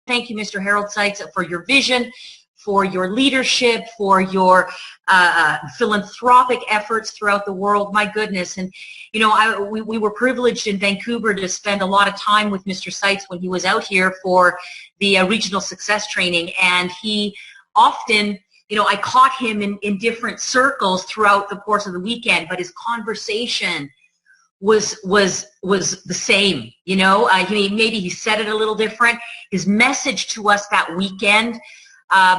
thank you, Mr. Harold Sykes, for your vision, for your leadership, for your philanthropic efforts throughout the world. My goodness. And, you know, we were privileged in Vancouver to spend a lot of time with Mr. Sykes when he was out here for the regional success training. And he often, you know, I caught him in different circles throughout the course of the weekend, but his conversation was the same. You know, maybe he said it a little different. His message to us that weekend,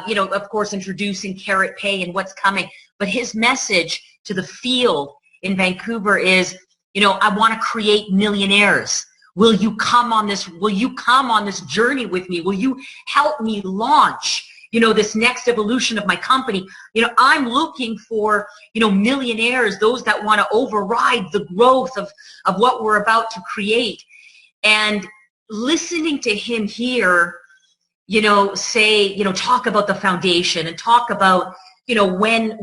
you know, of course, introducing Carrot Pay and what's coming, but his message to the field in Vancouver is, you know, I want to create millionaires. Will you come on this? Will you come on this journey with me? Will you help me launch, you know, this next evolution of my company? You know, I'm looking for, you know, millionaires, those that want to override the growth of what we're about to create. And listening to him here, you know, say, you know, talk about the foundation and talk about, you know, when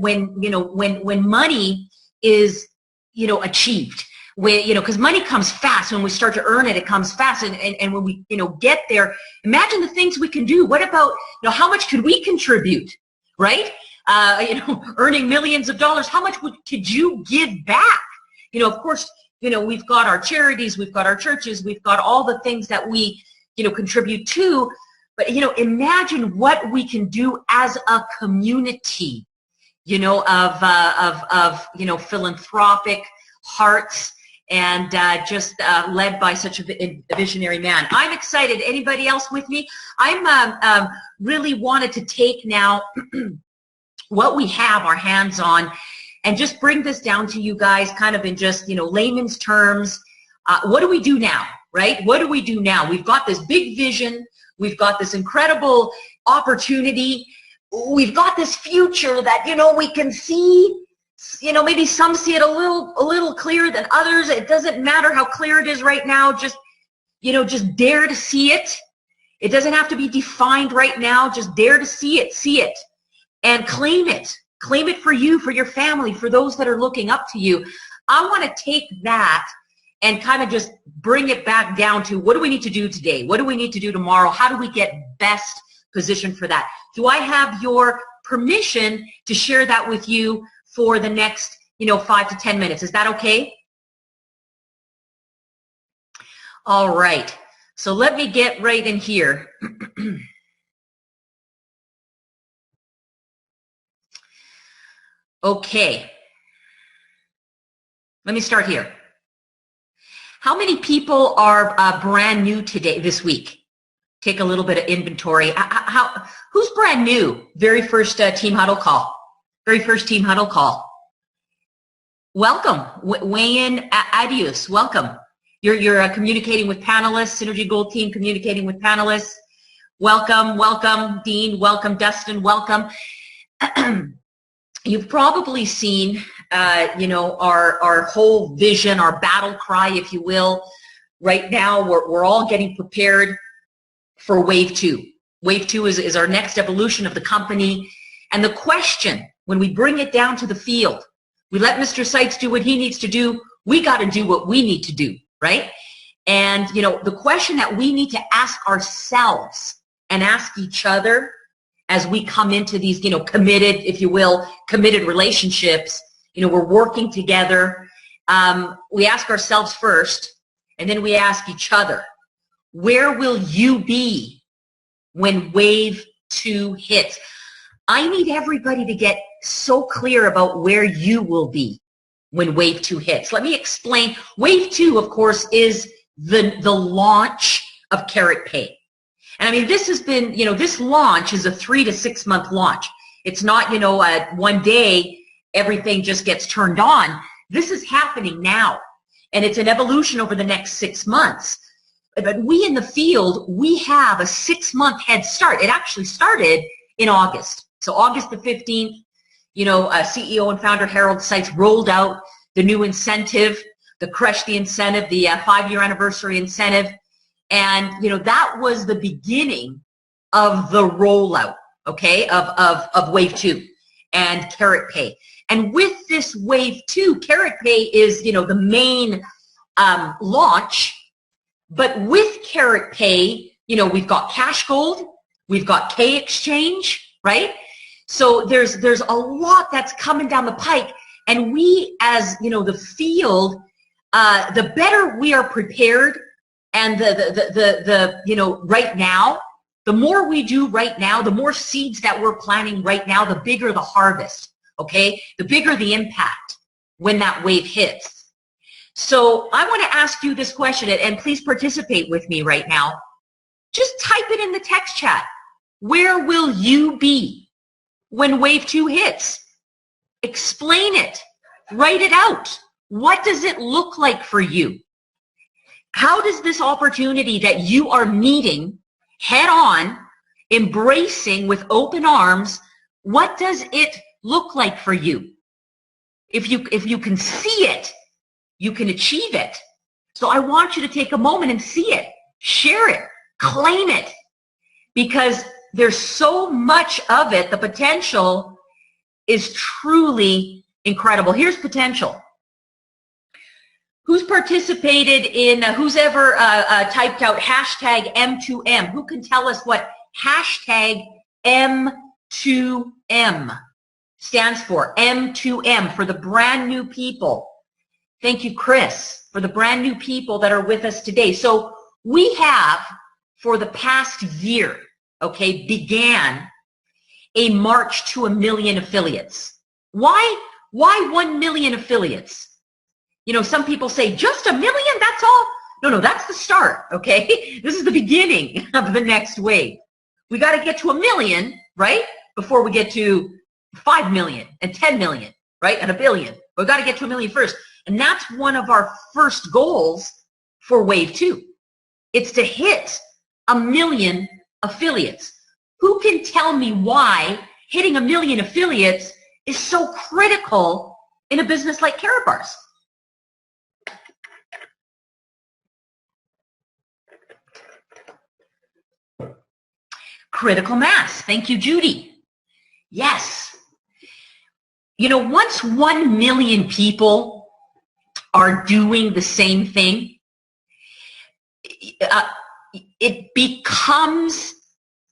money is, you know, achieved. When, you know, because money comes fast. When we start to earn it, it comes fast. And when we, you know, get there, imagine the things we can do. What about, you know, how much could we contribute, right? You know, earning millions of dollars, how much could you give back? You know, of course, you know, we've got our charities, we've got our churches, we've got all the things that we, you know, contribute to. But, you know, imagine what we can do as a community, you know, of you know, philanthropic hearts, and just led by such a visionary man. I'm excited. Anybody else with me? I'm really wanted to take now what we have our hands on and just bring this down to you guys kind of in just, you know, layman's terms. What do we do now, right? What do we do now? We've got this big vision. We've got this incredible opportunity. We've got this future that, you know, we can see. You know, maybe some see it a little clearer than others. It doesn't matter how clear it is right now. Just, you know, just dare to see it. It doesn't have to be defined right now. Just dare to see it, and claim it. Claim it for you, for your family, for those that are looking up to you. I want to take that and kind of just bring it back down to, what do we need to do today? What do we need to do tomorrow? How do we get best positioned for that? Do I have your permission to share that with you for the next, you know, 5 to 10 minutes? Is that okay? All right. So let me get right in here. Okay. Let me start here. How many people are brand new today, this week? Take a little bit of inventory. Who's brand new? Very first team huddle call. Very first team huddle call. Welcome, Wayne Adius. Welcome. You're communicating with panelists. Synergy Gold team communicating with panelists. Welcome, welcome, Dean. Welcome, Dustin. Welcome. You've probably seen, you know, our whole vision, our battle cry, if you will. Right now, we're all getting prepared for Wave 2. Wave 2 is our next evolution of the company. And the question, when we bring it down to the field, we let Mr. Sykes do what he needs to do. We got to do what we need to do, right? And, you know, the question that we need to ask ourselves and ask each other as we come into these, you know, committed, if you will, committed relationships, you know, we're working together. We ask ourselves first, and then we ask each other, where will you be when Wave 2 hits? I need everybody to get so clear about where you will be when Wave 2 hits. Let me explain. Wave 2, of course, is the launch of Carrot Pay. And I mean, this has been, you know, this launch is a 3 to 6 month launch. It's not, you know, one day everything just gets turned on. This is happening now. And it's an evolution over the next 6 months. But we in the field, we have a 6 month head start. It actually started in August. So August the 15th, you know, CEO and founder Harold Sykes rolled out the new incentive, the Crush the Incentive, the 5-year anniversary incentive. And, you know, that was the beginning of the rollout, okay, of Wave 2 and Carrot Pay. And with this Wave 2, Carrot Pay is, you know, the main launch. But with Carrot Pay, we've got cash gold, we've got K exchange, right? So there's a lot that's coming down the pike, and we, as the field, the better we are prepared, and the right now, the more we do right now, the more seeds that we're planting right now, the bigger the harvest. Okay, the bigger the impact when that wave hits. So I want to ask you this question, and please participate with me right now. Just type it in the text chat. Where will you be when wave 2 hits? Explain it. Write it out. What does it look like for you? How does this opportunity that you are meeting head on, embracing with open arms, what does it look like for you? If you can see it, you can achieve it. So I want you to take a moment and see it, share it, claim it, because there's so much of it. The potential is truly incredible. Here's potential. Who's participated in, who's ever typed out hashtag M2M? Who can tell us what hashtag M2M stands for? M2M, for the brand new people. Thank you, Chris, for the brand new people that are with us today. So we have, for the past year, okay, began a march to 1 million affiliates. Why 1 million affiliates? Some people say, just 1 million, that's all? No, that's the start, okay? This is the beginning of the next wave. We got to get to 1 million, right? Before we get to 5 million and 10 million, right? And 1 billion. We got to get to 1 million first. And that's one of our first goals for wave 2. It's to hit 1 million affiliates. Who can tell me why hitting 1 million affiliates is so critical in a business like Karatbars? Critical mass. Thank you, Judy. Yes. Once 1 million people are doing the same thing, it becomes,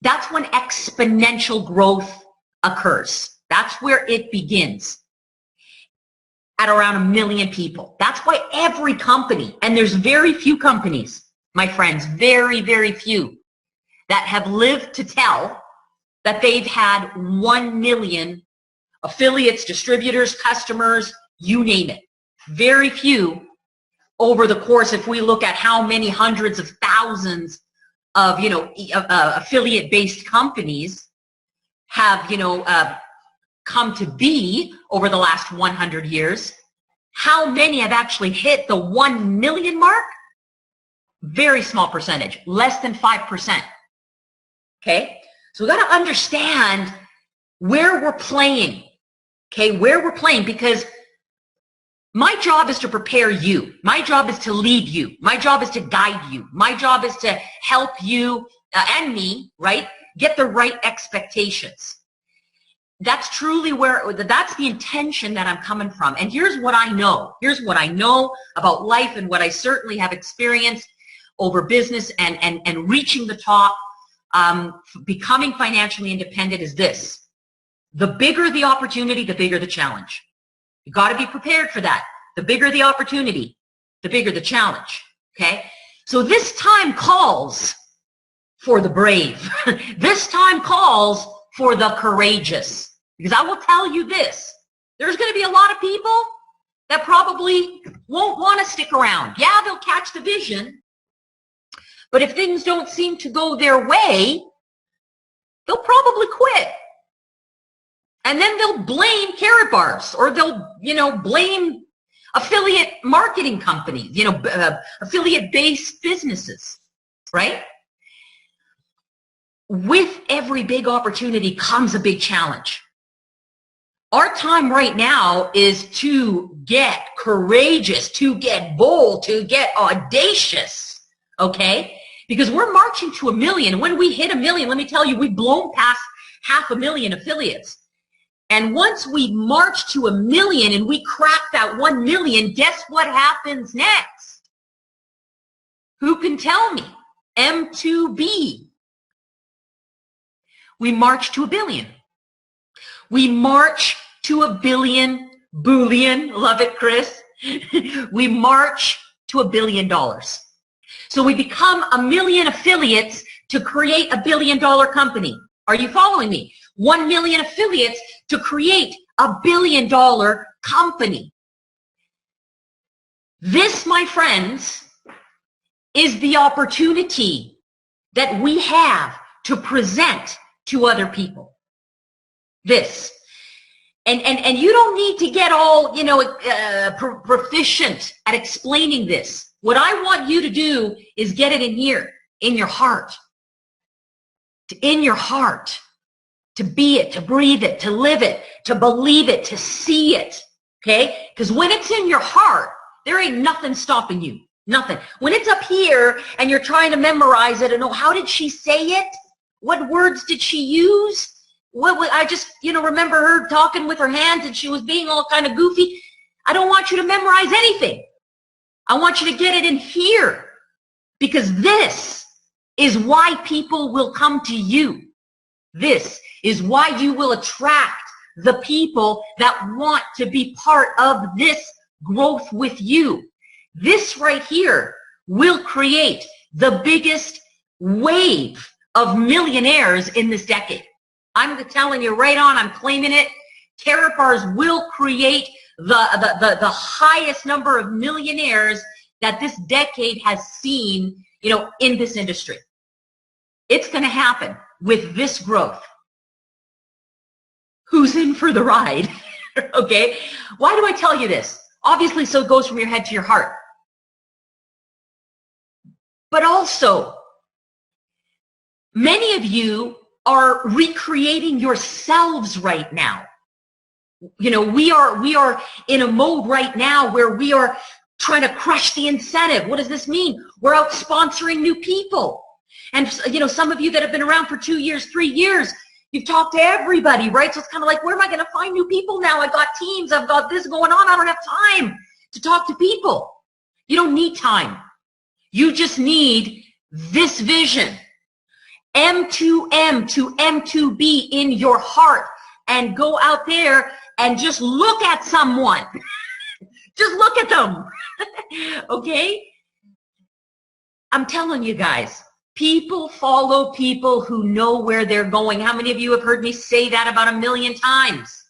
that's when exponential growth occurs. That's where it begins, at around 1 million people. That's why every company, and there's very few companies, my friends, very, very few, that have lived to tell that they've had 1 million affiliates, distributors, customers, you name it. Very few over the course, if we look at how many hundreds of thousands of, affiliate-based companies have, come to be over the last 100 years, how many have actually hit the 1 million mark? Very small percentage, less than 5%. Okay, so we got to understand where we're playing, okay, where we're playing, because my job is to prepare you. My job is to lead you. My job is to guide you. My job is to help you and me, right, get the right expectations. That's truly that's the intention that I'm coming from. And here's what I know. Here's what I know about life, and what I certainly have experienced over business and reaching the top. Becoming financially independent is this: the bigger the opportunity, the bigger the challenge. You got to be prepared for that. The bigger the opportunity, the bigger the challenge. Okay, so this time calls for the brave. This time calls for the courageous, because I will tell you this: there's going to be a lot of people that probably won't want to stick around. Yeah, they'll catch the vision, but if things don't seem to go their way, they'll probably quit. And then they'll blame Karatbars, or they'll, blame affiliate marketing companies, affiliate-based businesses, right? With every big opportunity comes a big challenge. Our time right now is to get courageous, to get bold, to get audacious, okay? Because we're marching to 1 million. When we hit 1 million, let me tell you, we've blown past 500,000 affiliates. And once we march to 1 million and we crack that 1 million, guess what happens next? Who can tell me? M2B. We march to $1 billion. We march to $1 billion, bullion, love it, Chris. We march to $1 billion. So we become 1 million affiliates to create a $1 billion company. Are you following me? 1 million affiliates to create a $1 billion company. This, my friends, is the opportunity that we have to present to other people. This. And you don't need to get all, proficient at explaining this. What I want you to do is get it in here, in your heart. In your heart. To be it, to breathe it, to live it, to believe it, to see it. Okay? Because when it's in your heart, there ain't nothing stopping you. Nothing. When it's up here and you're trying to memorize it and how did she say it? What words did she use? I just, remember her talking with her hands and she was being all kind of goofy. I don't want you to memorize anything. I want you to get it in here because this is why people will come to you. This is why you will attract the people that want to be part of this growth with you. This right here will create the biggest wave of millionaires in this decade. I'm telling you right on, I'm claiming it. Karatbars will create the highest number of millionaires that this decade has seen, in this industry. It's going to happen with this growth. Who's in for the ride? Okay? Why do I tell you this? Obviously, so it goes from your head to your heart. But also, many of you are recreating yourselves right now. We are in a mode right now where we are trying to crush the incentive. What does this mean? We're out sponsoring new people. And, some of you that have been around for 2 years, 3 years, you've talked to everybody, right? So it's kind of like, where am I going to find new people now? I got teams. I've got this going on. I don't have time to talk to people. You don't need time. You just need this vision. M2M to M2B in your heart and go out there and just look at someone. Just look at them. Okay? I'm telling you guys, people follow people who know where they're going. How many of you have heard me say that about 1 million times?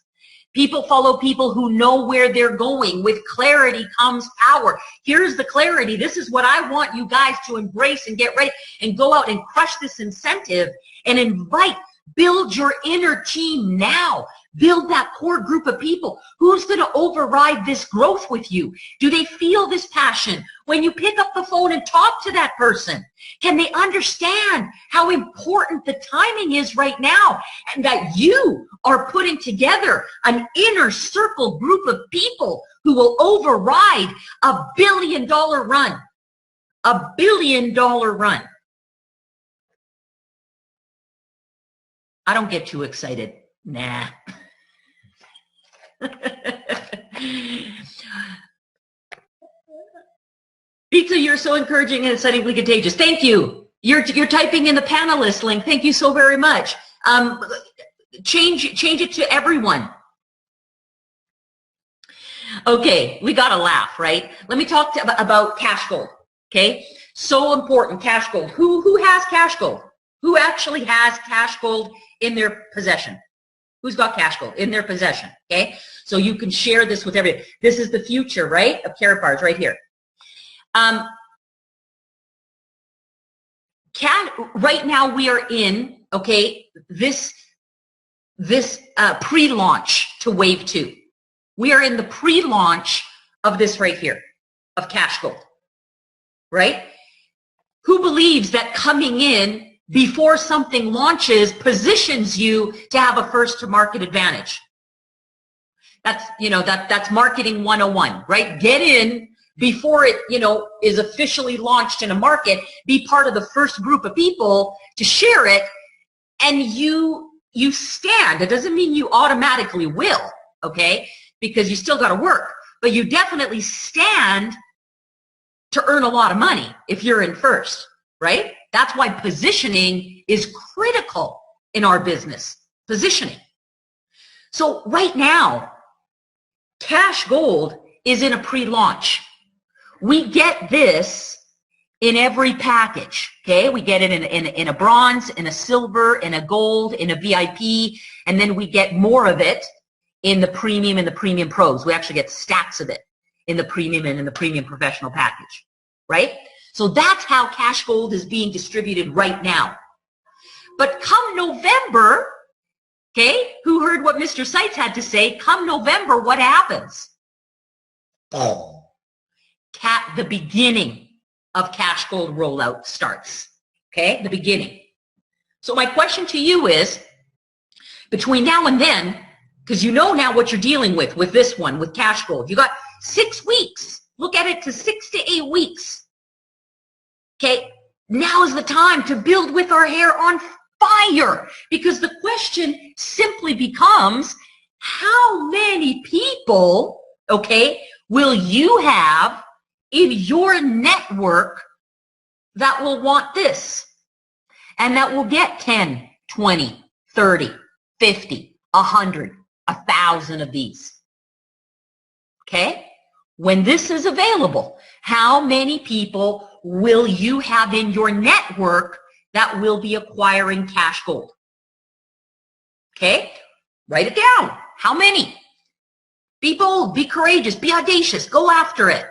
People follow people who know where they're going. With clarity comes power. Here's the clarity. This is what I want you guys to embrace and get ready and go out and crush this incentive and invite, build your inner team now. Build that core group of people. Who's going to override this growth with you? Do they feel this passion? When you pick up the phone and talk to that person, can they understand how important the timing is right now and that you are putting together an inner circle group of people who will override a $1 billion run? A $1 billion run. I don't get too excited. Nah. Pizza, you're so encouraging and excitingly contagious. Thank you. You're typing in the panelist link. Thank you so very much. Change it to everyone. Okay, we got to laugh, right? Let me talk about cash gold. Okay, so important, cash gold. Who has cash gold? Who actually has cash gold in their possession? Who's got cash gold in their possession? Okay, so you can share this with everybody. This is the future, right, of Karatbars right here. Right now we are in, okay, this pre-launch to Wave 2. We are in the pre-launch of this right here, of cash gold, right? Who believes that coming in before something launches positions you to have a first to market advantage? That's, that's marketing 101, right? Get in before it, is officially launched in a market, be part of the first group of people to share it, and you stand. It doesn't mean you automatically will, okay? Because you still got to work, but you definitely stand to earn a lot of money if you're in first, right? That's why positioning is critical in our business. Positioning. So right now, Cash Gold is in a pre-launch. We get this in every package, okay? We get it in a bronze, in a silver, in a gold, in a VIP, and then we get more of it in the premium and the premium pros. We actually get stacks of it in the premium and in the premium professional package, right? So that's how Cash Gold is being distributed right now. But come November, okay, who heard what Mr. Seitz had to say? Come November, what happens? The beginning of Cash Gold rollout starts, okay? The beginning. So my question to you is, between now and then, because you know now what you're dealing with this one, with Cash Gold. You got 6 weeks. Look at it to 6 to 8 weeks. Okay, now is the time to build with our hair on fire, because the question simply becomes, how many people, okay, will you have in your network that will want this and that will get 10, 20, 30, 50, 100, 1,000 of these? Okay? When this is available, how many people will you have in your network that will be acquiring Cash Gold? Okay? Write it down. How many? Be bold, be courageous, be audacious, go after it.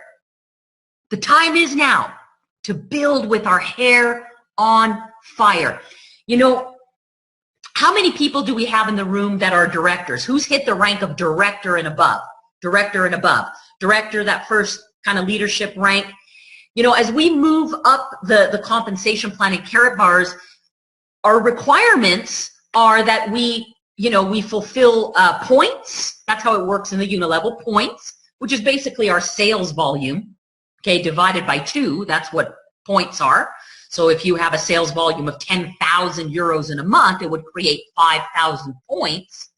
The time is now to build with our hair on fire. You know, how many people do we have in the room that are directors? Who's hit the rank of director and above? Director and above. Director, that first kind of leadership rank. You know, as we move up the compensation plan in Karatbars, our requirements are that we fulfill points. That's how it works in the unilevel, points, which is basically our sales volume, okay, divided by 2. That's what points are. So if you have a sales volume of 10,000 euros in a month, it would create 5,000 points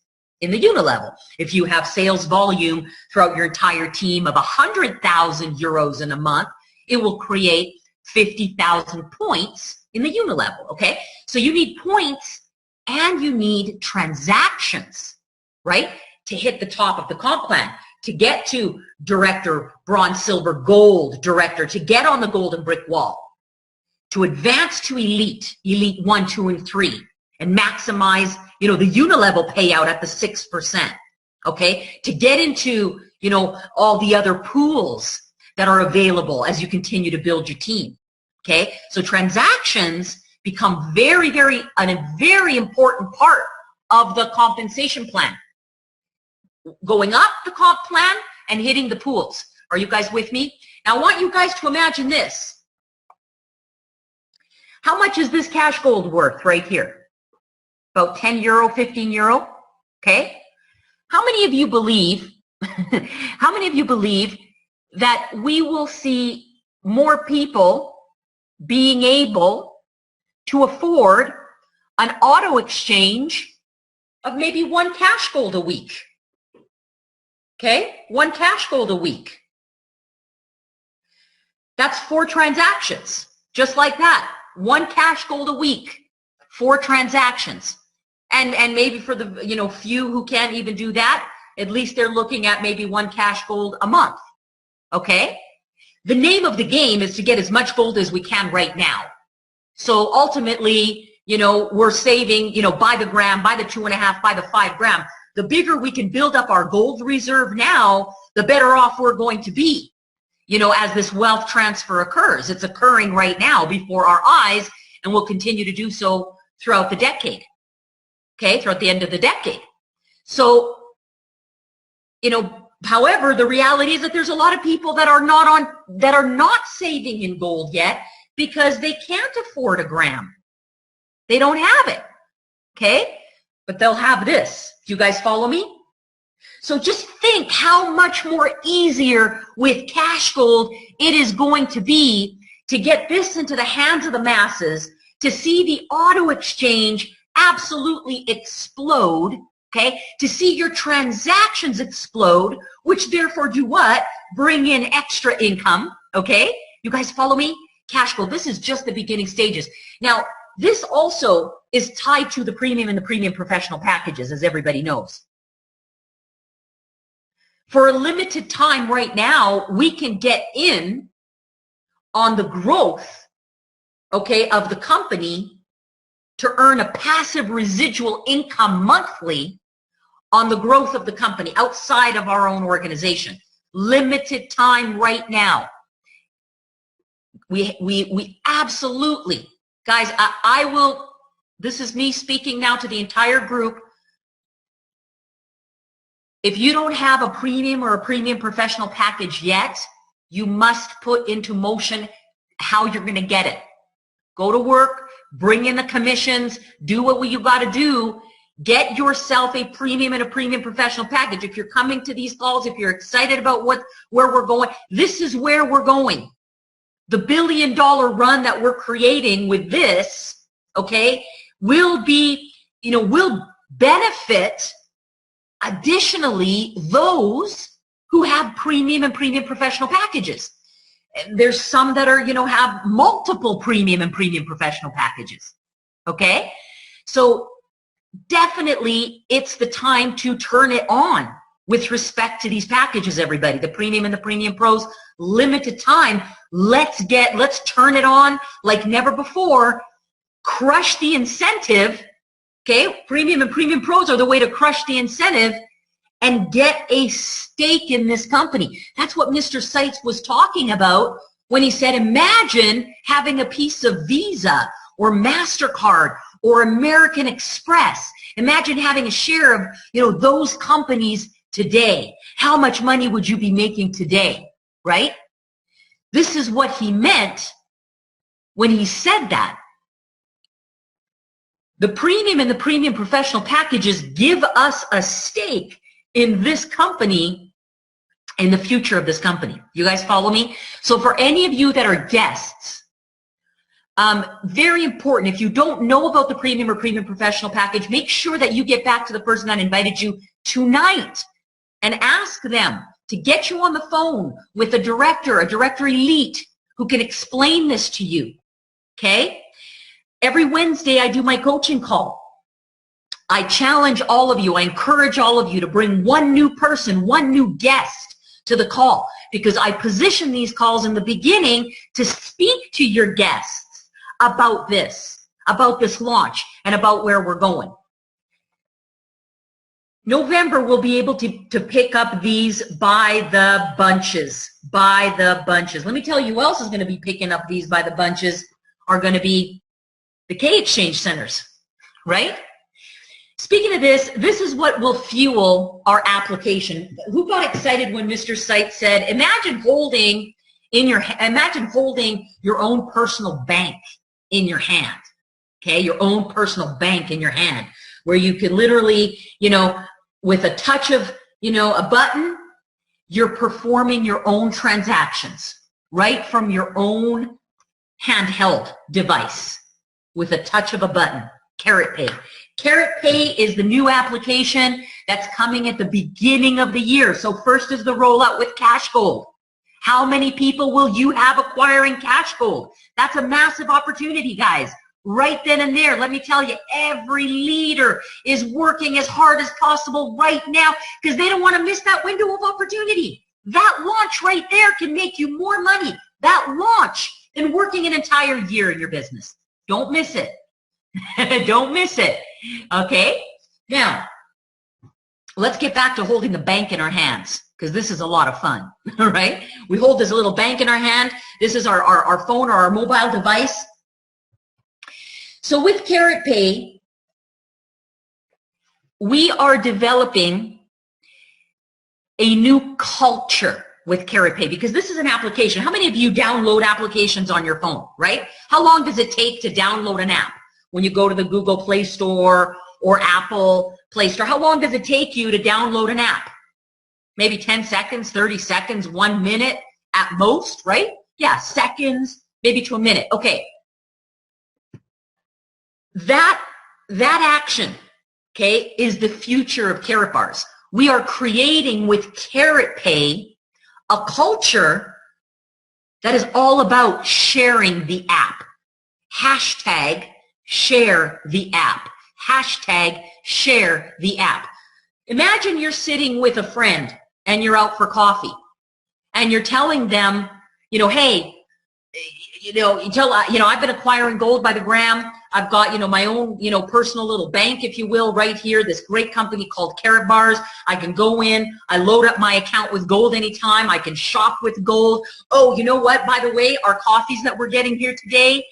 in the unilevel. If you have sales volume throughout your entire team of 100,000 euros in a month, it will create 50,000 points in the unilevel, okay? So you need points and you need transactions, right, to hit the top of the comp plan, to get to director, bronze, silver, gold director, to get on the golden brick wall, to advance to elite 1, 2, and 3, and maximize, you know, the unilevel payout at the 6%, okay, to get into, you know, all the other pools that are available as you continue to build your team, okay? So transactions become a very important part of the compensation plan. Going up the comp plan and hitting the pools. Are you guys with me? Now I want you guys to imagine this. How much is this Cash Gold worth right here? About 10 euro, 15 euro, okay? How many of you believe, that we will see more people being able to afford an auto exchange of maybe 1 Cash Gold a week? Okay, 1 Cash Gold a week. That's 4 transactions, just like that. 1 Cash Gold a week, 4 transactions. And maybe for the, you know, few who can't even do that, at least they're looking at maybe 1 Cash Gold a month. Okay? The name of the game is to get as much gold as we can right now. So ultimately, you know, we're saving, you know, by the gram, by the 2.5, by the 5 gram. The bigger we can build up our gold reserve now, the better off we're going to be, you know, as this wealth transfer occurs. It's occurring right now before our eyes, and will continue to do so throughout the decade, okay, throughout the end of the decade. So, you know, however, the reality is that there's a lot of people that are not saving in gold yet because they can't afford a gram. They don't have it, okay? But they'll have this. Do you guys follow me? So just think how much more easier with Cash Gold it is going to be to get this into the hands of the masses, to see the auto exchange absolutely explode, okay? To see your transactions explode, which therefore do what? Bring in extra income, okay? You guys follow me? cash flow. This is just the beginning stages. Now, this also is tied to the premium and the premium professional packages, as everybody knows. For a limited time right now, we can get in on the growth, okay, of the company to earn a passive residual income monthly on the growth of the company outside of our own organization. Limited time right now. We absolutely, guys, I will, this is me speaking now to the entire group. If you don't have a premium or a premium professional package yet, you must put into motion how you're going to get it. Go to work, bring in the commissions, do what you got to do. Get yourself a premium and a premium professional package. If you're coming to these calls, if you're excited about where we're going, this is where we're going. The $1 billion run that we're creating with this, okay, will be, will benefit additionally those who have premium and premium professional packages. There's some that are, have multiple premium and premium professional packages, okay? So definitely it's the time to turn it on with respect to these packages, everybody. The premium and the premium pros, limited time. Let's turn it on like never before. Crush the incentive, okay? Premium and premium pros are the way to crush the incentive and get a stake in this company. That's what Mr. Seitz was talking about when he said, imagine having a piece of Visa or MasterCard or American Express. Imagine having a share of, those companies today. How much money would you be making today, right? This is what he meant when he said that. The premium and the premium professional packages give us a stake in this company, in the future of this company. You guys follow me? So for any of you that are guests, very important, if you don't know about the premium or premium professional package, make sure that you get back to the person that invited you tonight and ask them to get you on the phone with a director elite who can explain this to you, okay? Every Wednesday, I do my coaching call. I challenge all of you, I encourage all of you to bring one new person, one new guest to the call, because I position these calls in the beginning to speak to your guests about this launch and about where we're going. November, we'll be able to pick up these by the bunches, Let me tell you who else is going to be picking up these by the bunches are going to be the K exchange centers, right? Speaking of this is what will fuel our application. Who got excited when Mr. Seitz said, imagine holding your own personal bank in your hand, okay? Your own personal bank in your hand, where you can literally, with a touch of, a button, you're performing your own transactions right from your own handheld device with a touch of a button. Karatpay. Karatpay is the new application that's coming at the beginning of the year. So first is the rollout with Cash Gold. How many people will you have acquiring Cash Gold? That's a massive opportunity, guys. Right then and there, let me tell you, every leader is working as hard as possible right now because they don't want to miss that window of opportunity. That launch right there can make you more money. That launch than working an entire year in your business. Don't miss it. Don't miss it. Okay? Now, let's get back to holding the bank in our hands because this is a lot of fun. All right? We hold this little bank in our hand. This is our phone or our mobile device. So with Karatpay, we are developing a new culture with Karatpay because this is an application. How many of you download applications on your phone, right? How long does it take to download an app? When you go to the Google Play Store or Apple Play Store, how long does it take you to download an app? Maybe 10 seconds, 30 seconds, 1 minute at most, right? Yeah, seconds, maybe to a minute. Okay. That action, okay, is the future of Karatbars. We are creating with Karatpay a culture That is all about sharing the app. Hashtag share the app. Hashtag share the app. Imagine you're sitting with a friend and you're out for coffee and you're telling them, hey, I've been acquiring gold by the gram. I've got, my own, personal little bank, if you will, right here, this great company called Karatbars. I can go in, I load up my account with gold anytime. I can shop with gold. Oh, you know what? By the way, our coffees that we're getting here today,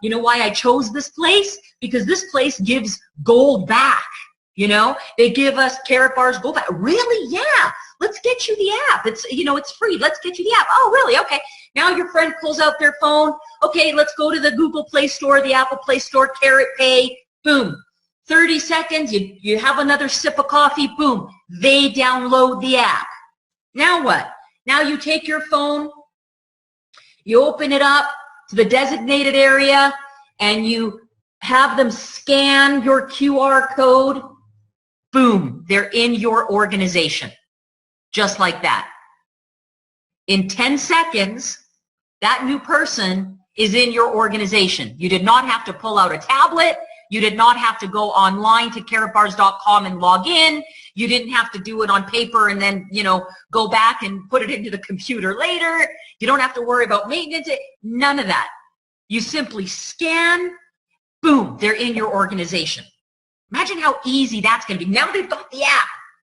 you know why I chose this place? Because this place gives gold back. They give us Karatbars gold back. Really? Yeah. Let's get you the app. It's free. Let's get you the app. Oh, really? Okay. Now your friend pulls out their phone. Okay, let's go to the Google Play Store, the Apple Play Store, Karat Pay. Boom. 30 seconds. You have another sip of coffee. Boom. They download the app. Now what? Now you take your phone, you open it up to the designated area, and you have them scan your QR code. Boom. They're in your organization. Just like that. In 10 seconds, that new person is in your organization. You did not have to pull out a tablet. You did not have to go online to karatbars.com and log in. You didn't have to do it on paper and then, go back and put it into the computer later. You don't have to worry about maintenance. None of that. You simply scan, boom, they're in your organization. Imagine how easy that's going to be. Now they've got the app,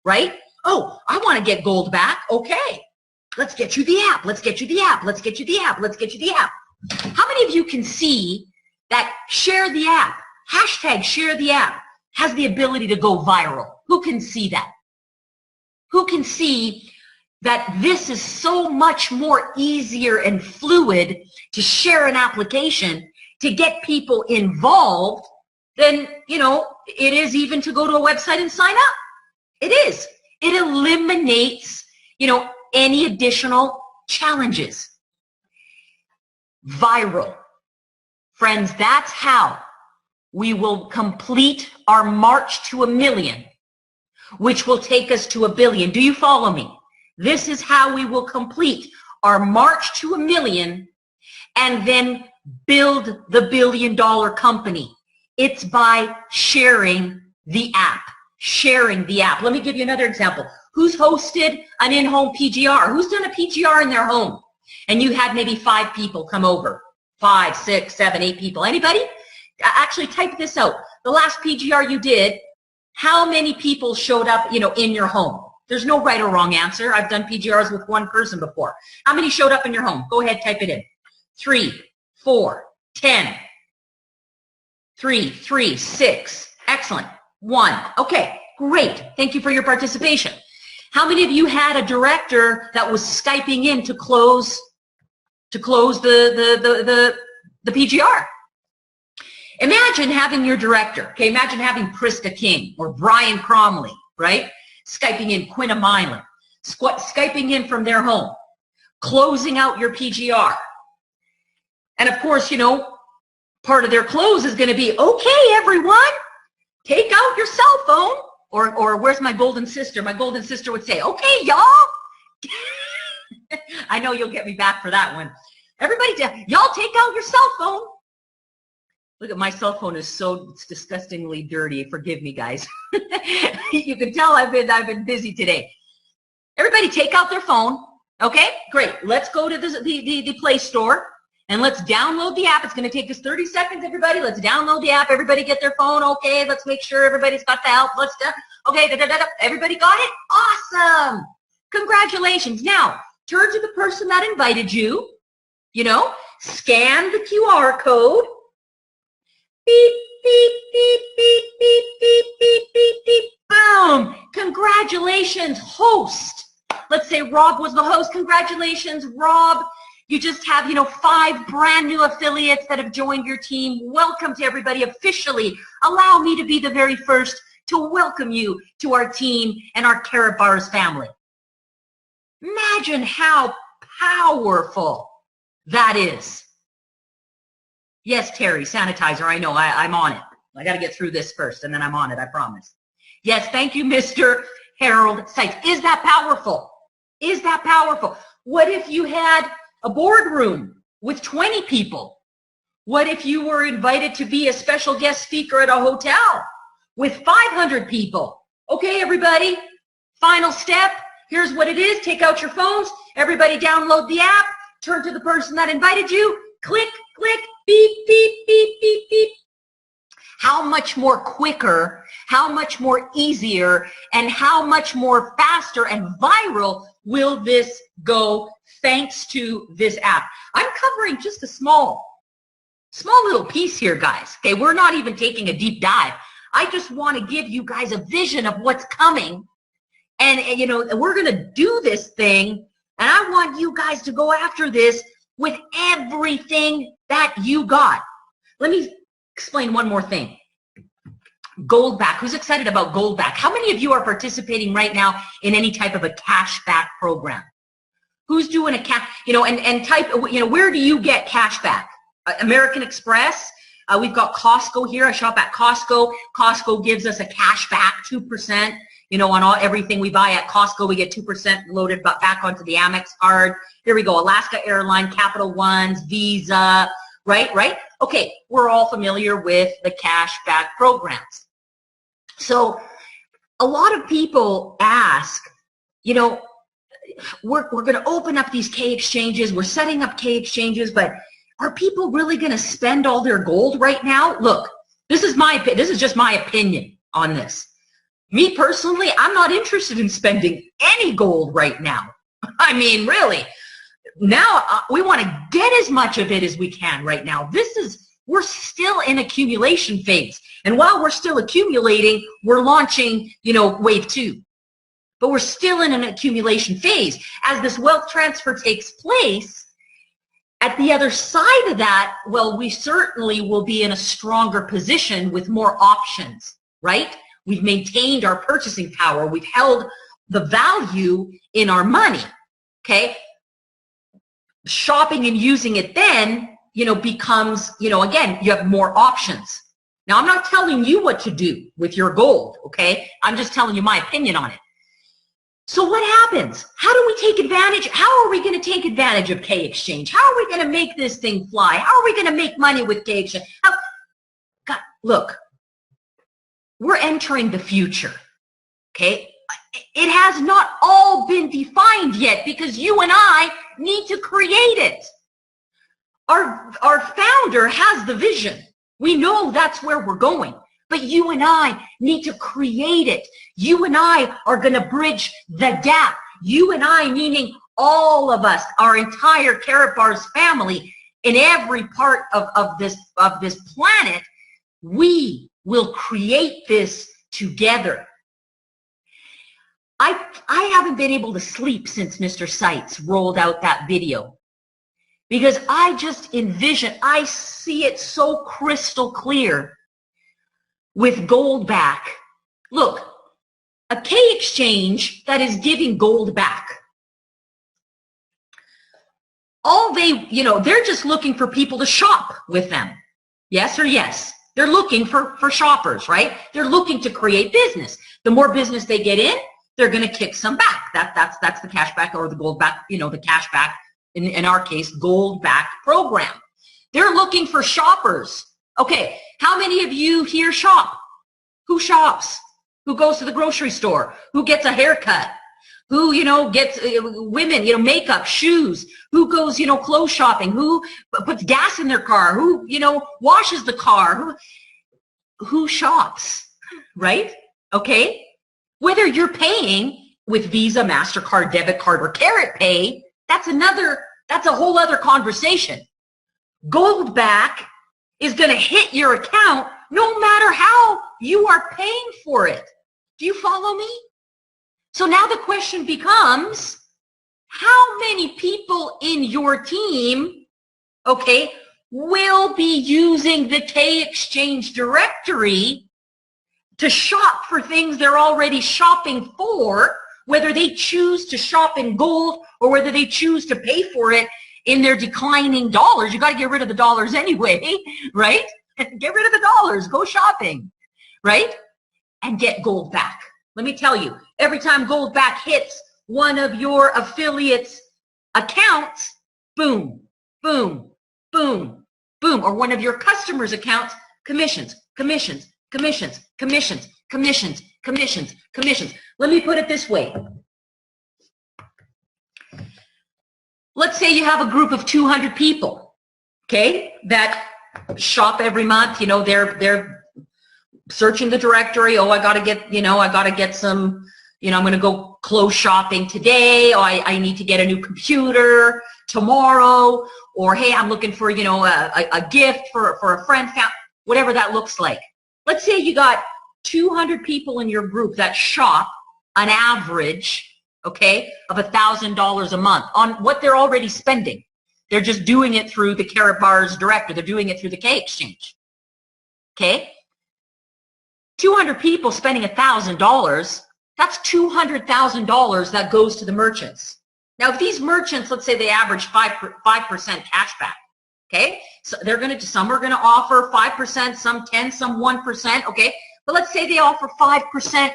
right? Oh, I want to get gold back. Okay. Let's get you the app. Let's get you the app. Let's get you the app. Let's get you the app. How many of you can see that share the app, hashtag share the app, has the ability to go viral? Who can see that? Who can see that this is so much more easier and fluid to share an application, to get people involved than, it is even to go to a website and sign up? It is. It eliminates, any additional challenges. Viral. Friends, that's how we will complete our march to 1 million, which will take us to 1 billion. Do you follow me? This is how we will complete our march to 1 million and then build the $1 billion company. It's by sharing the app. Sharing the app. Let me give you another example. Who's hosted an in-home PGR? Who's done a PGR in their home? And you had maybe 5 people come over. 5, 6, 7, 8 people. Anybody? Actually, type this out. The last PGR you did, how many people showed up, in your home? There's no right or wrong answer. I've done PGRs with 1 person before. How many showed up in your home? Go ahead, type it in. 3, 4, 10. 3, 6. Excellent. 1. Okay, great. Thank you for your participation. How many of you had a director that was Skyping in to close the PGR? Imagine having your director, okay, imagine having Krista King or Brian Cromley, right? Skyping in Quinn Milan, Skyping in from their home, closing out your PGR. And of course, part of their close is going to be, okay, everyone, take out your cell phone. Or where's my golden sister? My golden sister would say, okay, y'all. I know you'll get me back for that one. Everybody, y'all take out your cell phone. Look at my cell phone it's disgustingly dirty. Forgive me, guys. You can tell I've been busy today. Everybody take out their phone. Okay, great. Let's go to the Play Store and let's download the app. It's going to take us 30 seconds, everybody. Let's download the app. Everybody get their phone. Okay, let's make sure everybody's got the help. Okay, everybody got it? Awesome. Congratulations. Now, turn to the person that invited you. Scan the QR code. Beep, beep, beep, beep, beep, beep, beep, beep, beep. Boom. Congratulations, host. Let's say Rob was the host. Congratulations, Rob. You just have, 5 brand new affiliates that have joined your team. Welcome to everybody officially. Allow me to be the very first to welcome you to our team and our Karatbars family. Imagine how powerful that is. Yes, Terry, sanitizer. I know. I'm on it. I got to get through this first, and then I'm on it. I promise. Yes, thank you, Mr. Harold Sykes. Is that powerful? Is that powerful? What if you had a boardroom with 20 people? What if you were invited to be a special guest speaker at a hotel with 500 people? Okay, everybody, final step. Here's what it is. Take out your phones. Everybody download the app. Turn to the person that invited you. Click, click, beep, beep, beep, beep, beep. How much more quicker, how much more easier, and how much more faster and viral will this go thanks to this app? I'm covering just a small little piece here, guys. Okay, we're not even taking a deep dive. I just want to give you guys a vision of what's coming. And you know, we're going to do this thing, and I want you guys to go after this with everything that you got. Let me explain one more thing. Gold back. Who's excited about gold back? How many of you are participating right now in any type of a cash back program? Who's doing a cash, you know, and type, you know, where do you get cash back? American Express. We've got Costco here. I shop at Costco. Costco gives us a cash back, 2%. You know, on everything we buy at Costco, we get 2% loaded back onto the Amex card. Here we go. Alaska Airlines, Capital Ones, Visa, right? Okay, we're all familiar with the cash back programs. So a lot of people ask, you know, we're going to open up these K exchanges. We're setting up K exchanges, but are people really going to spend all their gold right now? Look, this is just my opinion on this. Me personally, I'm not interested in spending any gold right now. I mean, really. Now, we want to get as much of it as we can right now. We're still in accumulation phase. And while we're still accumulating, we're launching, you know, wave 2. But we're still in an accumulation phase. As this wealth transfer takes place, at the other side of that, well, we certainly will be in a stronger position with more options, right? We've maintained our purchasing power. We've held the value in our money, okay? Shopping and using it then, you know, becomes, you know, again, you have more options. Now, I'm not telling you what to do with your gold, okay? I'm just telling you my opinion on it. So what happens? How do we take advantage? How are we going to take advantage of K Exchange? How are we going to make this thing fly? How are we going to make money with K Exchange? God, look, we're entering the future, okay? It has not all been defined yet because you and I need to create it. Our founder has the vision. We know that's where we're going. But you and I need to create it. You and I are going to bridge the gap. You and I, meaning all of us, our entire Karatbars family, in every part of this planet, we will create this together. I haven't been able to sleep since Mr. Seitz rolled out that video because I just envision, I see it so crystal clear with gold back. Look, a K exchange that is giving gold back. All they, you know, they're just looking for people to shop with them. Yes or yes? They're looking for shoppers, right? They're looking to create business. The more business they get in, they're going to kick some back. That's the cash back or the gold back, you know, the cash back, in our case, gold back program. They're looking for shoppers. Okay, how many of you here shop? Who shops? Who goes to the grocery store? Who gets a haircut? Who, you know, gets women, you know, makeup, shoes? Who goes, you know, clothes shopping? Who puts gas in their car? Who, you know, washes the car? Who shops, right? Okay? Whether you're paying with Visa, MasterCard, debit card, or Carat Pay, that's a whole other conversation. Gold back is going to hit your account no matter how you are paying for it. Do you follow me? So now the question becomes, how many people in your team, okay, will be using the K Exchange directory to shop for things they're already shopping for, whether they choose to shop in gold or whether they choose to pay for it in their declining dollars? You got to get rid of the dollars anyway, right? Get rid of the dollars, go shopping, right? And get gold back. Let me tell you, every time gold back hits one of your affiliates' accounts, boom, boom, boom, boom. Or one of your customers' accounts, commissions, commissions, commissions, commissions, commissions, commissions, commissions. Let me put it this way. Let's say you have a group of 200 people, okay, that shop every month. You know, they're searching the directory. Oh, I got to get, you know, I got to get some, you know, I'm going to go clothes shopping today. Oh, I need to get a new computer tomorrow. Or, hey, I'm looking for, you know, a gift for a friend, whatever that looks like. Let's say you got 200 people in your group that shop an average, okay, of $1,000 a month on what they're already spending. They're just doing it through the Karatbars directory. They're doing it through the K exchange, okay? 200 people spending $1,000, that's $200,000 that goes to the merchants. Now, if these merchants, let's say they average 5% cash back, okay? So they're going to, some are going to offer 5%, some 10, some 1%, okay? But let's say they offer 5%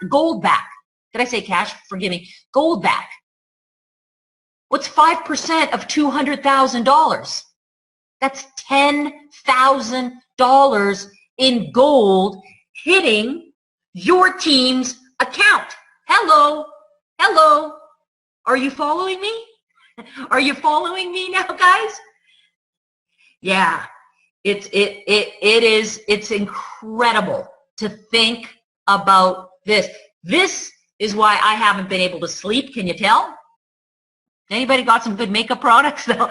gold back. Did I say cash? Forgive me. Gold back. What's 5% of $200,000? That's $10,000 in gold hitting your team's account. Hello. Hello. Are you following me? Are you following me now, guys? Yeah. It's incredible to think about this. This is why I haven't been able to sleep. Can you tell? Anybody got some good makeup products? No.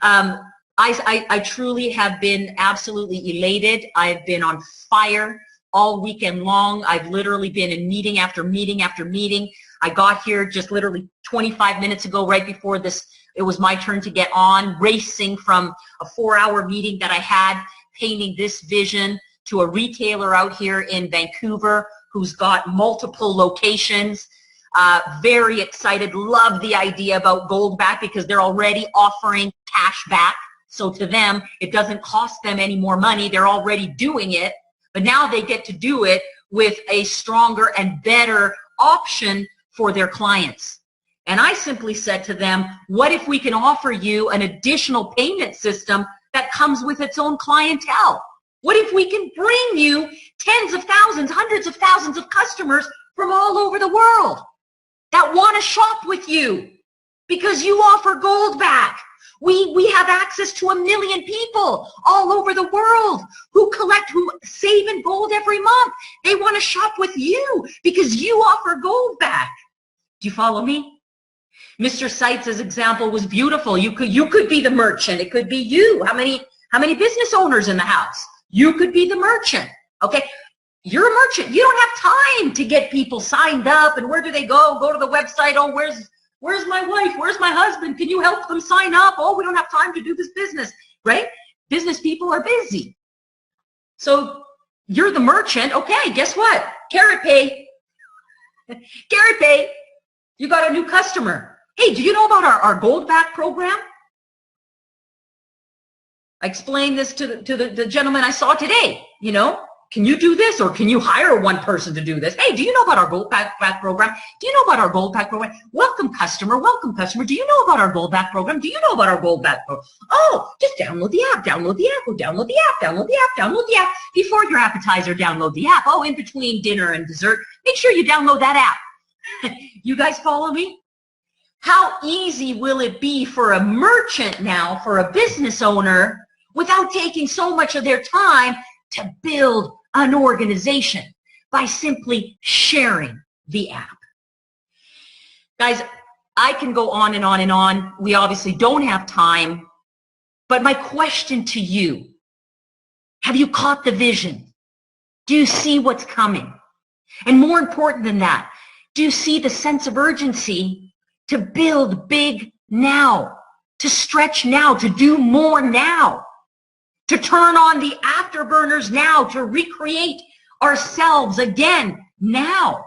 I truly have been absolutely elated. I've been on fire all weekend long. I've literally been in meeting after meeting after meeting. I got here just literally 25 minutes ago, right before this, it was my turn to get on, racing from a 4-hour meeting that I had, painting this vision to a retailer out here in Vancouver who's got multiple locations. Very excited, love the idea about gold back because they're already offering cash back. So to them, it doesn't cost them any more money. They're already doing it, but now they get to do it with a stronger and better option for their clients. And I simply said to them, what if we can offer you an additional payment system that comes with its own clientele? What if we can bring you tens of thousands, hundreds of thousands of customers from all over the world that want to shop with you because you offer gold back? We have access to 1 million people all over the world who save in gold every month. They want to shop with you because you offer gold back. Do you follow me? Mr. Seitz' example was beautiful. You could be the merchant. It could be you. How many business owners in the house? You could be the merchant. Okay. You're a merchant. You don't have time to get people signed up. And where do they go? Go to the website. Oh, where's my wife? Where's my husband? Can you help them sign up? Oh, we don't have time to do this business, right? Business people are busy. So you're the merchant. Okay, guess what? Carrot Pay. Carrot Pay. You got a new customer. Hey, do you know about our Gold Back program? I explained this to the gentleman I saw today, you know. Can you do this, or can you hire one person to do this? Hey, do you know about our Gold Back program? Do you know about our Gold Back program? Welcome, customer. Welcome, customer. Do you know about our Gold Back program? Do you know about our Gold Back program? Oh, just download the app. Download the app. Go download the app. Download the app. Download the app. Before your appetizer, download the app. Oh, in between dinner and dessert, make sure you download that app. You guys follow me? How easy will it be for a merchant now, for a business owner, without taking so much of their time to build an organization by simply sharing the app? Guys, I can go on and on and on. We obviously don't have time, but my question to you, have you caught the vision? Do you see what's coming? And more important than that, do you see the sense of urgency to build big now, to stretch now, to do more now, to turn on the afterburners now, to recreate ourselves again now?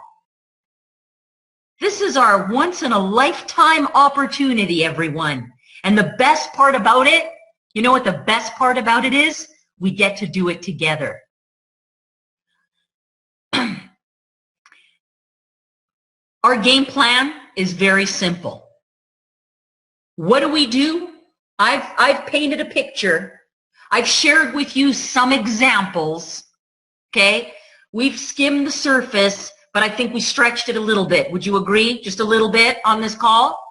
This is our once-in-a-lifetime opportunity, everyone. And the best part about it, you know what the best part about it is? We get to do it together. Our game plan is very simple. What do? I've painted a picture. I've shared with you some examples, okay? We've skimmed the surface, but I think we stretched it a little bit. Would you agree? Just a little bit on this call?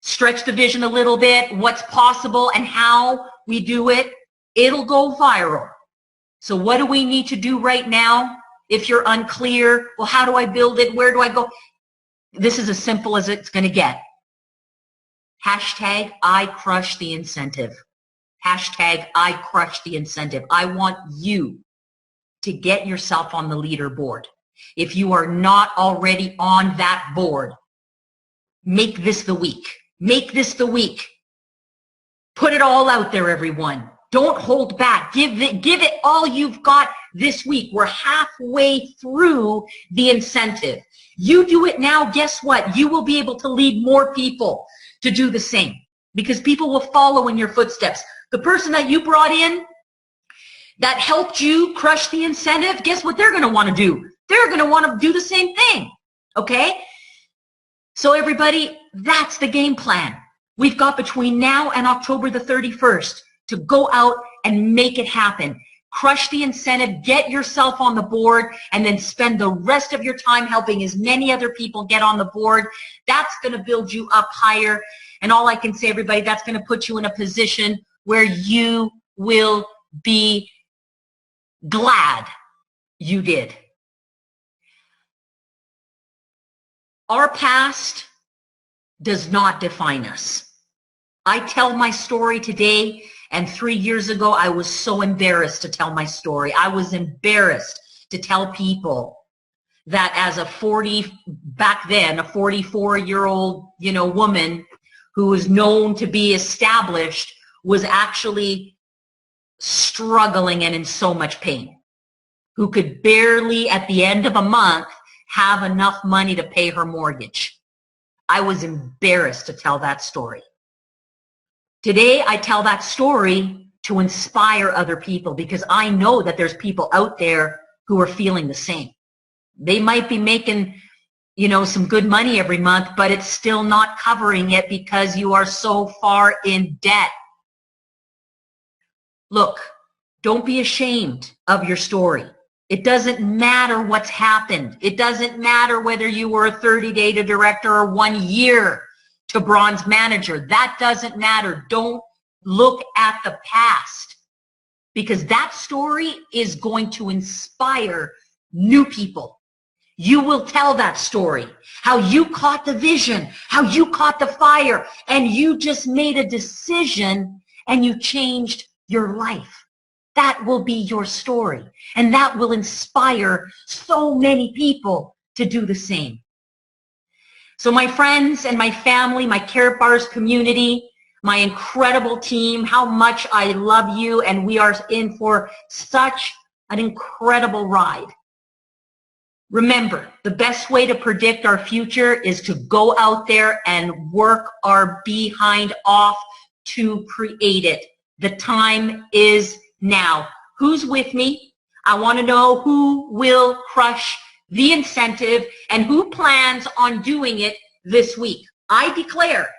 Stretch the vision a little bit, what's possible and how we do it. It'll go viral. So what do we need to do right now? If you're unclear, well, how do I build it? Where do I go? This is as simple as it's going to get. Hashtag I crush the incentive. Hashtag I crush the incentive. I want you to get yourself on the leaderboard. If you are not already on that board, make this the week. Make this the week. Put it all out there, everyone. Don't hold back. Give it all you've got this week. We're halfway through the incentive. You do it now, guess what? You will be able to lead more people to do the same because people will follow in your footsteps. The person that you brought in that helped you crush the incentive, guess what they're going to want to do? They're going to want to do the same thing, okay? So everybody, that's the game plan. We've got between now and October the 31st to go out and make it happen. Crush the incentive, get yourself on the board, and then spend the rest of your time helping as many other people get on the board. That's going to build you up higher. And all I can say, everybody, that's going to put you in a position where you will be glad you did. Our past does not define us. I tell my story today, and 3 years ago, I was so embarrassed to tell my story. I was embarrassed to tell people that as back then, a 44-year-old, woman who was known to be established was actually struggling and in so much pain, who could barely, at the end of a month, have enough money to pay her mortgage. I was embarrassed to tell that story. Today, I tell that story to inspire other people because I know that there's people out there who are feeling the same. They might be making, some good money every month, but it's still not covering it because you are so far in debt. Look, don't be ashamed of your story. It doesn't matter what's happened. It doesn't matter whether you were a 30-day to director or 1 year to bronze manager. That doesn't matter. Don't look at the past because that story is going to inspire new people. You will tell that story, how you caught the vision, how you caught the fire, and you just made a decision and you changed your life. That will be your story, and that will inspire so many people to do the same. So my friends and my family, my Karatbars community, my incredible team, how much I love you, and we are in for such an incredible ride. Remember, the best way to predict our future is to go out there and work our behind off to create it. The time is now. Who's with me? I want to know who will crush the incentive and who plans on doing it this week. I declare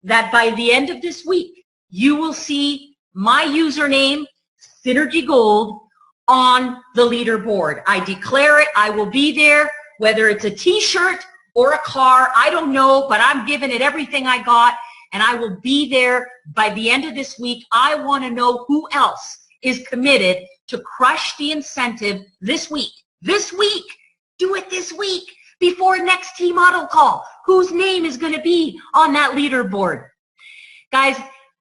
that by the end of this week, you will see my username, Synergy Gold, on the leaderboard. I declare it. I will be there, whether it's a t-shirt or a car. I don't know, but I'm giving it everything I got, and I will be there by the end of this week. I want to know who else is committed to crush the incentive this week. This week. Do it this week before next team model call. Whose name is going to be on that leaderboard? Guys,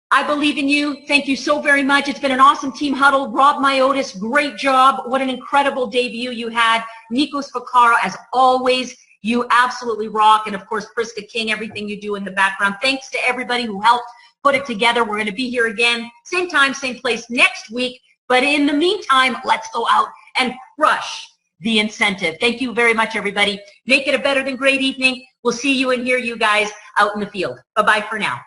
I believe in you. Thank you so very much. It's been an awesome team huddle. Rob Myotis, great job. What an incredible debut you had. Nikos Vaccaro, as always, you absolutely rock. And of course, Priska King, everything you do in the background. Thanks to everybody who helped put it together. We're going to be here again, same time, same place next week. But in the meantime, let's go out and crush the incentive. Thank you very much, everybody. Make it a better than great evening. We'll see you and hear you guys out in the field. Bye-bye for now.